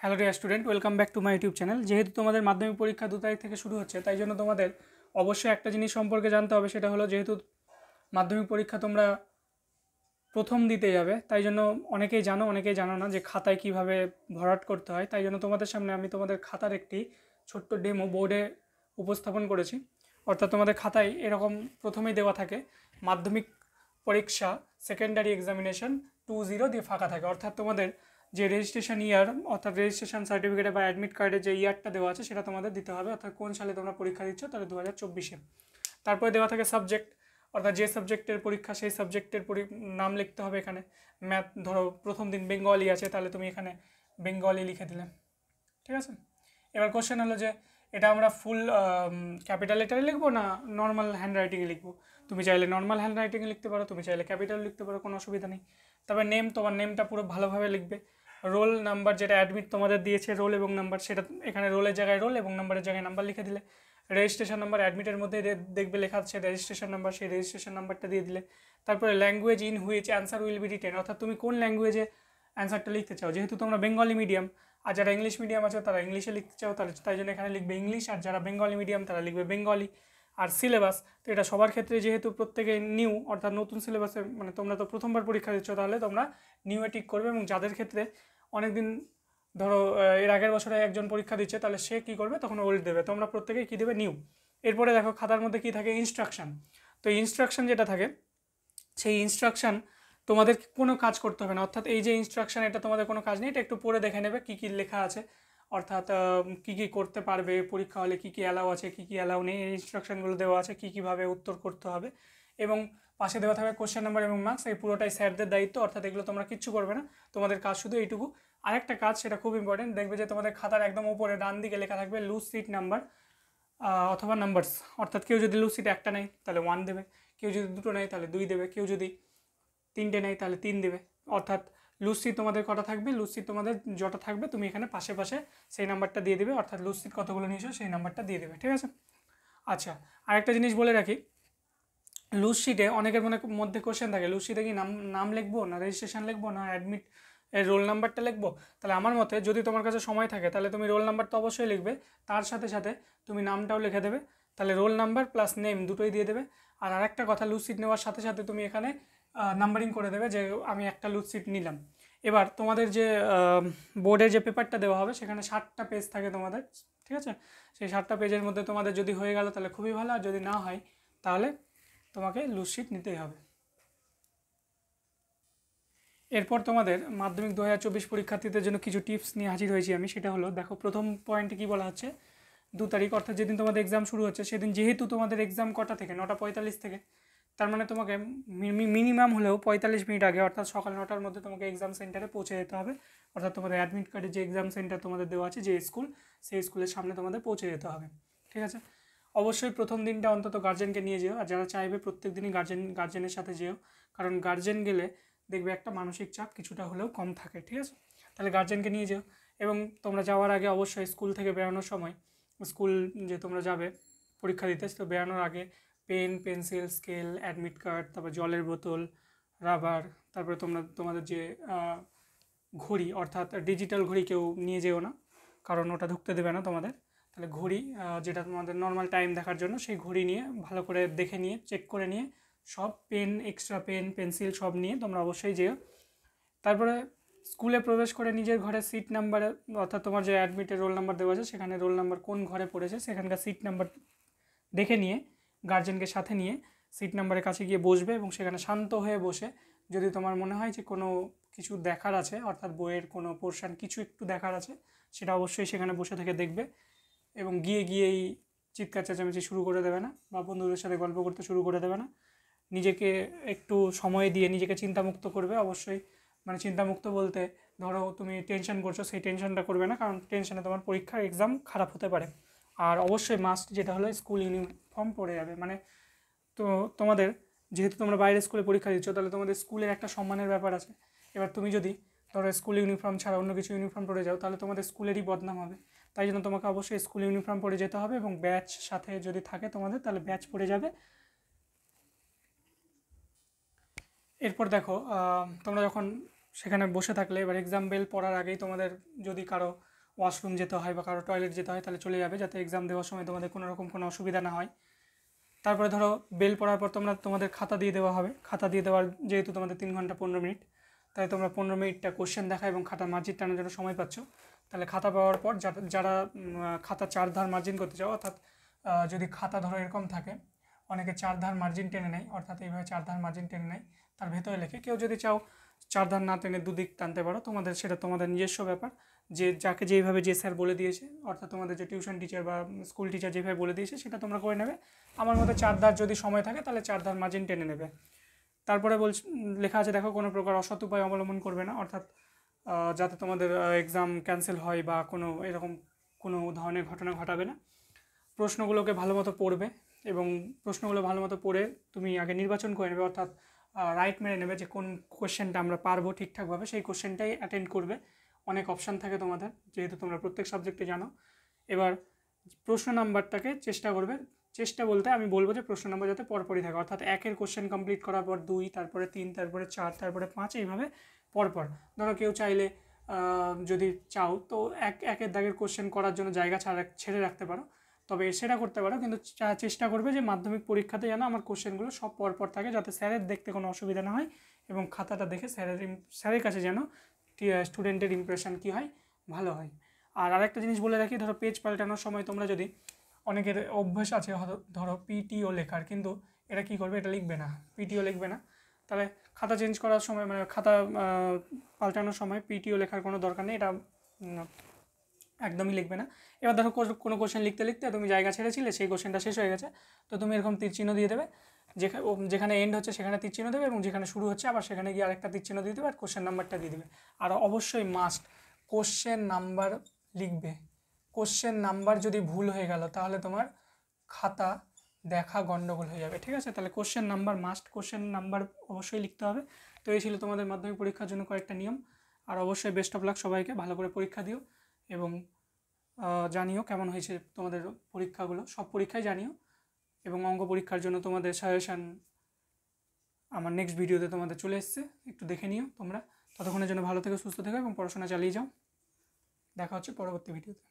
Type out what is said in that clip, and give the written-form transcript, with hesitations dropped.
Hello dear student, welcome back to my YouTube channel. যেহেতু তোমাদের মাধ্যমিক পরীক্ষা 2 তারিখ থেকে শুরু হচ্ছে, তাই জন্য তোমাদের অবশ্যই একটা জিনিস সম্পর্কে জানতে হবে। সেটা হলো, যেহেতু মাধ্যমিক পরীক্ষা তোমরা প্রথম দিতে যাবে, তাই জন্য অনেকেই জানো অনেকেই জানো না যে খাতায় কিভাবে ভরাট করতে হয়। তাই জন্য তোমাদের সামনে আমি তোমাদের খাতার একটি ছোট্ট ডেমো বোর্ডে উপস্থাপন করেছি। অর্থাৎ তোমাদের খাতায় এরকম প্রথমেই দেওয়া থাকে মাধ্যমিক পরীক্ষা সেকেন্ডারি এক্সামিনেশন 20 দিয়ে ফাঁকা থাকে। অর্থাৎ তোমাদের যে রেজিস্ট্রেশন ইয়ার, অর্থাৎ রেজিস্ট্রেশন সার্টিফিকেটে বা অ্যাডমিট কার্ডে যে ইয়ারটা দেওয়া আছে সেটা তোমাদের দিতে হবে, অর্থাৎ কোন সালে তোমরা পরীক্ষা দিচ্ছ, তাহলে 2024-এ। তারপরে দেওয়া থাকে সাবজেক্ট, অর্থাৎ যে সাবজেক্টের পরীক্ষা সেই সাবজেক্টের নাম লিখতে হবে এখানে। ম্যাথ ধরো প্রথম দিন বেঙ্গলি আছে, তাহলে তুমি এখানে বেঙ্গলি লিখে দিলে, ঠিক আছে। এবার কোশ্চেন হলো যে এটা আমরা ফুল ক্যাপিটাল লেটারে লিখবো না নর্মাল হ্যান্ড রাইটিংয়ে লিখবো। তুমি চাইলে নর্মাল হ্যান্ড রাইটিংয়ে লিখতে পারো, তুমি চাইলে ক্যাপিটাল লিখতে পারো, কোনো অসুবিধা নেই। তবে নেম, তোমার নেমটা পুরো ভালোভাবে লিখবে। রোল নাম্বার, যেটা অ্যাডমিট তোমাদের দিয়েছে রোল এবং নাম্বার, সেটা এখানে রোলের জায়গায় রোল এবং নাম্বারের জায়গায় নাম্বার লিখে দিলে। রেজিস্ট্রেশন নাম্বার অ্যাডমিটের মধ্যে দেখবে লেখা আছে রেজিস্ট্রেশন নাম্বার, সেই রেজিস্ট্রেশন নাম্বারটা দিয়ে দিলে। তারপরে language in which answer will be written, অর্থাৎ তুমি কোন ল্যাঙ্গুয়েজে অ্যান্সারটা লিখতে চাও। যেহেতু তোমরা বেঙ্গলি মিডিয়াম, আর যারা ইংলিশ মিডিয়াম আছে তারা ইংলিশে লিখতে চাও, তাই জন্য এখানে লিখবে ইংলিশ, আর যারা বেঙ্গলি মিডিয়াম তারা লিখবে বেঙ্গলি। আর সিলেবাস তো এটা সবার ক্ষেত্রে যেহেতু প্রত্যেকে নিউ, অর্থাৎ নতুন সিলেবাসে, মানে তোমরা তো প্রথমবার পরীক্ষা দিচ্ছ, তাহলে তোমরা নিউয়ে টিক করবে। এবং যাদের ক্ষেত্রে অনেকদিন ধরো এর আগের বছরে একজন পরীক্ষা দিচ্ছে, তাহলে সে কী করবে, তখন ওল্ড দেবে। তোমরা প্রত্যেকেই কী দেবে, নিউ। এরপরে দেখো খাতার মধ্যে কী থাকে, ইনস্ট্রাকশন। তো ইনস্ট্রাকশন যেটা থাকে, সেই ইনস্ট্রাকশন তোমাদের কোনো কাজ করতে হবে না। অর্থাৎ এই যে ইনস্ট্রাকশন, এটা তোমাদের কোনো কাজ নেই, এটা একটু পড়ে দেখে নেবে কী কী লেখা আছে। অর্থাৎ কী কী করতে পারবে পরীক্ষা হলে, কী কী অ্যালাউ আছে, কী কী অ্যালাউ নেই, এই ইনস্ট্রাকশনগুলো দেওয়া আছে, কী কীভাবে উত্তর করতে হবে। এবং পাশে দেওয়া থাকবে কোশ্চেন নাম্বার এবং মার্কস। এই পুরোটাই স্যারদের দায়িত্ব, অর্থাৎ এগুলো তোমরা কিচ্ছু করবে না, তোমাদের কাজ শুধু এইটুকু। আরেকটা কাজ, সেটা খুব ইম্পর্টেন্ট, দেখবে যে তোমাদের খাতার একদম উপরে ডান দিকে লেখা থাকবে লুজ সিট নাম্বার অথবা নাম্বারস। অর্থাৎ কেউ যদি লুজ সিট একটা নেয় তাহলে 1 দেবে, কেউ যদি দুটো নেয় তাহলে 2 দেবে, কেউ যদি 3টে নেয় তাহলে 3 দেবে। অর্থাৎ লুজ সিট তোমাদের কটা থাকবে, লুজ সিট তোমাদের যটা থাকবে তুমি এখানে পাশে পাশে সেই নাম্বারটা দিয়ে দেবে, অর্থাৎ লুজ সিট কতগুলো নিয়েছো সেই নাম্বারটা দিয়ে দেবে, ঠিক আছে। আচ্ছা, আরেকটা জিনিস বলে রাখি, লুজ শিটে অনেকের মধ্যে কোশ্চেন থাকে, লুজ শিটে কি নাম লিখবো না রেজিস্ট্রেশন লিখবো না অ্যাডমিট এর রোল নাম্বারটা লিখবো। তাহলে আমার মতে, যদি তোমার কাছে সময় থাকে, তাহলে তুমি রোল নাম্বার তো অবশ্যই লিখবে, তার সাথে সাথে তুমি নামটাও লিখে দেবে। তাহলে রোল নাম্বার প্লাস নেম দুটোই দিয়ে দেবে। আর আরেকটা কথা, লুজ সিট নেওয়ার সাথে সাথে তুমি এখানে নাম্বারিং করে দেবে যে আমি একটা লুজ সিট নিলাম। এবার তোমাদের যে বোর্ডের যে পেপারটা দেওয়া হবে, সেখানে 60টা পেজ থাকে তোমাদের, ঠিক আছে। সেই 60টা পেজের মধ্যে তোমাদের যদি হয়ে গেল তাহলে খুবই ভালো, আর যদি না হয় তাহলে তোমাকে লুজ শিট নিতেই হবে। এরপর তোমাদের মাধ্যমিক 2024 পরীক্ষার্থীদের জন্য কিছু টিপস নিয়ে হাজির হয়েছি আমি। সেটা হলো, দেখো প্রথম পয়েন্টে কী বলা হচ্ছে, 2 তারিখ অর্থাৎ যেদিন তোমাদের এক্সাম শুরু হচ্ছে, সেদিন যেহেতু তোমাদের এক্সাম কটা থেকে, 9:45 থেকে, তার মানে তোমাকে মিনিমাম হলেও 45 মিনিট আগে, অর্থাৎ সকাল 9টার মধ্যে তোমাকে এক্সাম সেন্টারে পৌঁছে যেতে হবে। অর্থাৎ তোমাদের অ্যাডমিট কার্ডে যে এক্সাম সেন্টার তোমাদের দেওয়া আছে, যে স্কুল, সেই স্কুলের সামনে তোমাদের পৌঁছে যেতে হবে, ঠিক আছে। অবশ্যই প্রথম দিনটা অন্তত গার্জেনকে নিয়ে যেও, আর যারা চাইবে প্রত্যেক দিনই গার্জেনের সাথে যেও, কারণ গার্জেন গেলে দেখবে একটা মানসিক চাপ কিছুটা হলেও কম থাকে, ঠিক আছে। তাহলে গার্জেনকে নিয়ে যেও। এবং তোমরা যাওয়ার আগে অবশ্যই স্কুল থেকে বেরোনোর সময়, স্কুল যে তোমরা যাবে পরীক্ষা দিতে, তো বেরোনোর আগে pen, pencil, scale, admit card, তারপর জলের বোতল, রাবার, তারপরে তোমাদের যে ঘড়ি, অর্থাৎ ডিজিটাল ঘড়ি কেউ নিয়ে যেও না, কারণ ওটা ঢুকতে দেবে না তোমাদের। তাহলে ঘড়ি, যেটা তোমাদের নর্মাল টাইম দেখার জন্য, সেই ঘড়ি নিয়ে ভালো করে দেখে নিয়ে, চেক করে নিয়ে, সব পেন, এক্সট্রা পেন, পেন্সিল সব নিয়ে তোমরা অবশ্যই যেও। তারপরে স্কুলে প্রবেশ করে নিজের ঘরে সিট নাম্বারে, অর্থাৎ তোমার যে অ্যাডমিটের রোল নাম্বার দেওয়া আছে, সেখানে রোল নাম্বার কোন ঘরে পড়েছে সেখানকার সিট নাম্বার দেখে নিয়ে, গার্জেনকে সাথে নিয়ে সিট নাম্বারের কাছে গিয়ে বসবে, এবং সেখানে শান্ত হয়ে বসে, যদি তোমার মনে হয় যে কোনো কিছু দেখার আছে, অর্থাৎ বইয়ের কোনো পোর্শন কিছু একটু দেখার আছে, সেটা অবশ্যই সেখানে বসে থেকে দেখবে। এবং গিয়েই চিৎকার চেঁচামেচি শুরু করে দেবে না, বা বন্ধুদের সাথে গল্প করতে শুরু করে দেবে না। নিজেকে একটু সময় দিয়ে নিজেকে চিন্তামুক্ত করবে অবশ্যই। মানে চিন্তামুক্ত বলতে, ধরো তুমি টেনশন করছো, সেই টেনশনটা করবে না, কারণ টেনশনে তোমার পরীক্ষার এক্সাম খারাপ হতে পারে। আর অবশ্যই মাস্ট যেটা হলো, স্কুল ইউনিফর্ম পরে যাবে। মানে তো তোমাদের যেহেতু তোমরা বাইরে স্কুলে পরীক্ষা দিচ্ছ, তাহলে তোমাদের স্কুলের একটা সম্মানের ব্যাপার আছে। এবার তুমি যদি ধরো স্কুল ইউনিফর্ম ছাড়া অন্য কিছু ইউনিফর্ম পরে যাও, তাহলে তোমাদের স্কুলেরই বদনাম হবে। তাই জন্য তোমাকে অবশ্যই স্কুল ইউনিফর্ম পরে যেতে হবে, এবং ব্যাচ সাথে যদি থাকে তোমাদের, তাহলে ব্যাচ পরে যাবে। এরপর দেখো, তোমরা যখন সেখানে বসে থাকলে এবার এক্সাম বেল পড়ার আগেই তোমাদের যদি কারো ওয়াশরুম যেতে হয় বা কারো টয়লেট যেতে হয় তাহলে চলে যাবে, যাতে এক্সাম দেওয়ার সময় তোমাদের কোনো রকম কোনো অসুবিধা না হয়। তারপরে ধরো বেল পড়ার পর তোমাদের খাতা দিয়ে দেওয়া হবে। খাতা দিয়ে দেওয়ার যেহেতু তোমাদের 3 ঘন্টা 15 মিনিট, তাই তোমরা 15 মিনিটটা কোশ্চেন দেখা এবং খাতার মার্জিন টানার জন্য সময় পাচ্ছ। তাহলে খাতা পাওয়ার পর যারা খাতা 4 ধার মার্জিন করতে চাও, অর্থাৎ যদি খাতা ধরো এরকম থাকে, অনেকে 4 ধার মার্জিন টেনে নেয়, অর্থাৎ এইভাবে 4 ধার মার্জিন টেনে নেয়, তার ভেতরে লেখে। কেউ যদি চাও 4 ধার না টেনে দুদিক টানতে পারো, সেটা তোমাদের নিজস্ব ব্যাপার। যে যাকে যেইভাবে যে স্যার বলে দিয়েছে, অর্থাৎ তোমাদের যে টিউশন টিচার বা স্কুল টিচার যেভাবে বলে দিয়েছে সেটা তোমরা করে নেবে। আমার মতে 4 ধার যদি সময় থাকে তাহলে 4 ধার মার্জিন টেনে নেবে। তারপরে লেখা আছে দেখো, কোনো প্রকার অসৎ উপায় অবলম্বন করবে না, অর্থাৎ যাতে তোমাদের এক্সাম ক্যান্সেল হয় বা এরকম কোনো ধরনের ঘটনা ঘটাবে না। প্রশ্নগুলোকে ভালো মতো পড়বে এবং প্রশ্নগুলো ভালো মতো পড়ে তুমি আগে নির্বাচন করে নেবে, অর্থাৎ রাইট মেরে নেবে যে কোন কোশ্চেনটা আমরা পারবো ঠিকঠাকভাবে, সেই কোশ্চেনটাই অ্যাটেন্ড করবে। অনেক অপশান থাকে তোমাদের, যেহেতু তোমরা প্রত্যেক সাবজেক্টে জানো। এবার প্রশ্ন নাম্বারটাকে চেষ্টা বলতে আমি বলবো যে প্রশ্ন নাম্বার যাতে পরপরই থাকে, অর্থাৎ 1-এর কোশ্চেন কমপ্লিট করার পর 2, তারপরে 3, তারপরে 4, তারপরে 5, এইভাবে পরপর। ধরো কেউ চাইলে যদি চাও তো 1-এর দাগের কোশ্চেন করার জন্য জায়গা ছেড়ে রাখতে পারো, তবে সেটা করতে পারো, কিন্তু চেষ্টা করবে যে মাধ্যমিক পরীক্ষাতে যেন আমার কোশ্চেনগুলো সব পরপর থাকে, যাতে স্যারের দেখতে কোনো অসুবিধা না হয় এবং খাতাটা দেখে স্যারের কাছে যেন স্টুডেন্টের ইমপ্রেশন কী হয়, ভালো হয়। আর আরেকটা জিনিস বলে রাখি, ধরো পেজ পাল্টানোর সময় তোমরা যদি, অনেকের অভ্যাস আছে ধরো পিটিও লেখার, কিন্তু এটা কী করবে, এটা লিখবে না, পিটিও লিখবে না। তাহলে খাতা চেঞ্জ করার সময়, মানে খাতা পাল্টানোর সময় পিটিও লেখার কোনো দরকার নেই, এটা একদমই লিখবে না। এবার ধরো কোনো কোশ্চেন লিখতে লিখতে তুমি জায়গা ছেড়েছিলে, সেই কোশ্চেনটা শেষ হয়ে গেছে, তো তুমি এরকম তীরচিহ্ন দিয়ে দেবে, যেখানে এন্ড হচ্ছে সেখানে তীরচিহ্ন দেবে এবং যেখানে শুরু হচ্ছে আবার সেখানে গিয়ে আরেকটা তীরচিহ্ন দিয়ে দেবে, আর কোশ্চেন নাম্বারটা দিয়ে দেবে। আর অবশ্যই মাস্ট কোশ্চেন নাম্বার লিখবে। কোশ্চেন নাম্বার যদি ভুল হয়ে গেল তাহলে তোমার খাতা দেখা গন্ডগোল হয়ে যাবে, ঠিক আছে? তাহলে question number must, question number অবশ্যই লিখতে হবে। তো এই ছিল তোমাদের মাধ্যমিক পরীক্ষার জন্য কয়েকটা নিয়ম। আর অবশ্যই বেস্ট অফ লাক সবাইকে, ভালো করে পরীক্ষা দিও এবং জানিও কেমন হয়েছে তোমাদের পরীক্ষাগুলো, সব পরীক্ষায় জানিও। এবং অঙ্ক পরীক্ষার জন্য তোমাদের সাজেশান আমার নেক্সট ভিডিওতে তোমাদের চলে এসছে, একটু দেখে নিও তোমরা। ততক্ষণের জন্য ভালো থেকো, সুস্থ থেকো এবং পড়াশোনা চালিয়ে যাও। দেখা হচ্ছে পরবর্তী ভিডিওতে।